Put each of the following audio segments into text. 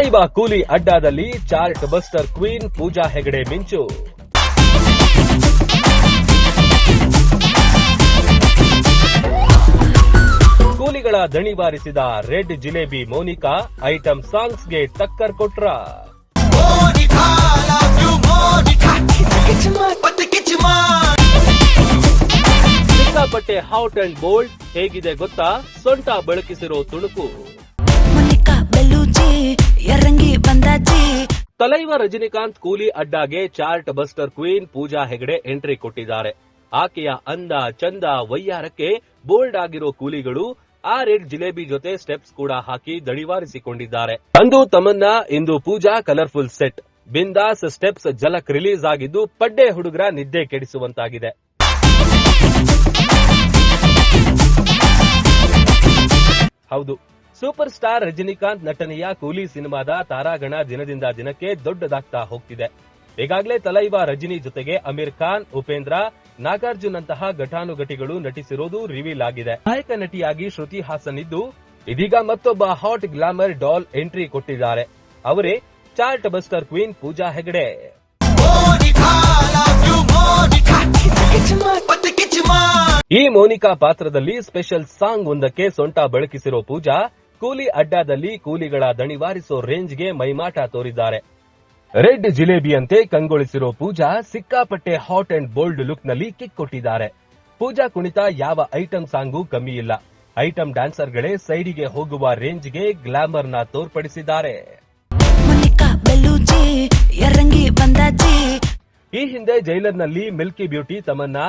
ತಲೈವಾ ಕೂಲಿ ಅಡ್ಡಾದಲ್ಲಿ chart buster queen ಪೂಜಾ ಹೆಗಡೆ ಮಿಂಚು. ಕೂಲಿಗಳ ದಣಿ ಬಾರಿಸಿದ ರೆಡ್ ಜಿಲೇಬಿ ಮೋನಿಕಾ ಐಟಂ ಸಾಂಗ್ಸ್ಗೆ ಟಕ್ಕರ್ ಕೊಟ್ರ. ಸಿಕ್ಕಾಪಟ್ಟೆ ಹಾಟ್ ಅಂಡ್ ಬೋಲ್ಡ್ ಹೇಗಿದೆ ಗೊತ್ತಾ? ಸೊಂಟ ಬೆಳಕಿಸಿರೋ ತುಣುಕು. ತಲೈವಾ ರಜನಿಕಾಂತ್ ಕೂಲಿ ಅಡ್ಡಾಗೆ ಚಾರ್ಟ್ ಬಸ್ಟರ್ ಕ್ವೀನ್ ಪೂಜಾ ಹೆಗಡೆ ಎಂಟ್ರಿ ಕೊಟ್ಟಿದ್ದಾರೆ. ಆಕೆಯ ಅಂದ ಚಂದ ವಯ್ಯಾರಕ್ಕೆ ಬೋಲ್ಡ್ ಆಗಿರೋ ಕೂಲಿಗಳು ಆ ರೆಡ್ ಜಿಲೇಬಿ ಜೊತೆ ಸ್ಟೆಪ್ಸ್ ಕೂಡ ಹಾಕಿ ದಣಿವಾರಿಸಿಕೊಂಡಿದ್ದಾರೆ. ಅಂದು ತಮನ್ನಾ, ಇಂದು ಪೂಜಾ ಕಲರ್ಫುಲ್ ಸೆಟ್. ಬಿಂದಾಸ್ ಸ್ಟೆಪ್ಸ್ ಝಲಕ್ ರಿಲೀಸ್ ಆಗಿದ್ದು ಪಡ್ಡೆ ಹುಡುಗರ ನಿದ್ದೆ ಕೆಡಿಸುವಂತಾಗಿದೆ. ಹೌದು, ಸೂಪರ್ ಸ್ಟಾರ್ ರಜನಿಕಾಂತ್ ನಟನೆಯ ಕೂಲಿ ಸಿನಿಮಾದ ತಾರಾಗಣ ದಿನದಿಂದ ದಿನಕ್ಕೆ ದೊಡ್ಡದಾಗ್ತಾ ಹೋಗ್ತಿದೆ. ಈಗಾಗಲೇ ತಲೈವಾ ರಜನಿ ಜೊತೆಗೆ ಅಮೀರ್ ಖಾನ್, ಉಪೇಂದ್ರ, ನಾಗಾರ್ಜುನ್ ಅಂತಹ ಘಟಾನುಘಟಿಗಳು ನಟಿಸಿರೋದು ರಿವೀಲ್ ಆಗಿದೆ. ನಾಯಕ ನಟಿಯಾಗಿ ಶ್ರುತಿ ಹಾಸನ್ ಇದ್ದು, ಇದೀಗ ಮತ್ತೊಬ್ಬ ಹಾಟ್ ಗ್ಲಾಮರ್ ಡಾಲ್ ಎಂಟ್ರಿ ಕೊಟ್ಟಿದ್ದಾರೆ. ಅವರೇ ಚಾರ್ಟ್ ಬಸ್ಟರ್ ಕ್ವೀನ್ ಪೂಜಾ ಹೆಗಡೆ. ಈ ಮೋನಿಕಾ ಪಾತ್ರದಲ್ಲಿ ಸ್ಪೆಷಲ್ ಸಾಂಗ್ ಒಂದಕ್ಕೆ ಸೊಂಟ ಬೆಳಕಿಸಿರೋ ಪೂಜಾ ಕೂಲಿ ಅಡ್ಡಾದಲ್ಲಿ ಕೂಲಿಗಳ ದಣಿವಾರಿಸೋ ರೇಂಜ್ಗೆ ಮೈಮಾಟ ತೋರಿದ್ದಾರೆ. ರೆಡ್ ಜಿಲೇಬಿಯಂತೆ ಕಂಗೊಳಿಸಿರೋ ಪೂಜಾ ಸಿಕ್ಕಾಪಟ್ಟೆ ಹಾಟ್ ಅಂಡ್ ಬೋಲ್ಡ್ ಲುಕ್ ನಲ್ಲಿ ಕಿಕ್ ಕೊಟ್ಟಿದ್ದಾರೆ. ಪೂಜಾ ಕುಣಿತ ಯಾವ ಐಟಂ ಸಾಂಗೂ ಕಮ್ಮಿ ಇಲ್ಲ. ಐಟಂ ಡ್ಯಾನ್ಸರ್ಗಳೇ ಸೈಡಿಗೆ ಹೋಗುವ ರೇಂಜ್ಗೆ ಗ್ಲಾಮರ್ ನ ತೋರ್ಪಡಿಸಿದ್ದಾರೆ. ಈ ಹಿಂದೆ ಜೈಲರ್ನಲ್ಲಿ ಮಿಲ್ಕಿ ಬ್ಯೂಟಿ ತಮನ್ನಾ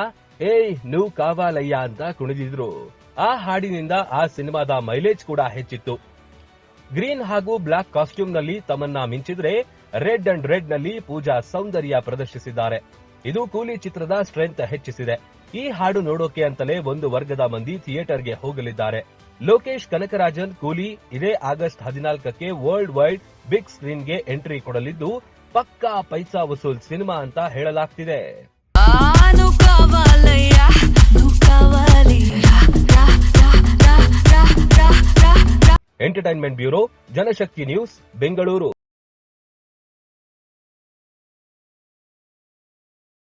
ಏಯ್ ನೂ ಕಾವಾಲಯ್ಯ ಅಂತ ಕುಣಿದಿದ್ರು. ಆ ಹಾಡಿನಿಂದ ಆ ಸಿನಿಮಾದ ಮೈಲೇಜ್ ಕೂಡ ಹೆಚ್ಚಿತ್ತು. ಗ್ರೀನ್ ಹಾಗೂ ಬ್ಲಾಕ್ ಕಾಸ್ಟ್ಯೂಮ್ ನಲ್ಲಿ ತಮನ್ನಾ ಮಿಂಚಿದ್ರೆ, ರೆಡ್ ಅಂಡ್ ರೆಡ್ ನಲ್ಲಿ ಪೂಜಾ ಸೌಂದರ್ಯ ಪ್ರದರ್ಶಿಸಿದ್ದಾರೆ. ಇದು ಕೂಲಿ ಚಿತ್ರದ ಸ್ಟ್ರೆಂತ್ ಹೆಚ್ಚಿಸಿದೆ. ಈ ಹಾಡು ನೋಡೋಕೆ ಅಂತಲೇ ಒಂದು ವರ್ಗದ ಮಂದಿ ಥಿಯೇಟರ್ಗೆ ಹೋಗಲಿದ್ದಾರೆ. ಲೋಕೇಶ್ ಕನಕರಾಜನ್ ಕೂಲಿ ಇದೇ ಆಗಸ್ಟ್ 14ಕ್ಕೆ ವರ್ಲ್ಡ್ ವೈಡ್ ಬಿಗ್ ಸ್ಕ್ರೀನ್ಗೆ ಎಂಟ್ರಿ ಕೊಡಲಿದ್ದು, ಪಕ್ಕಾ ಪೈಸಾ ವಸೂಲ್ ಸಿನಿಮಾ ಅಂತ ಹೇಳಲಾಗ್ತಿದೆ. Entertainment bureau, Janashakti news, Bengaluru.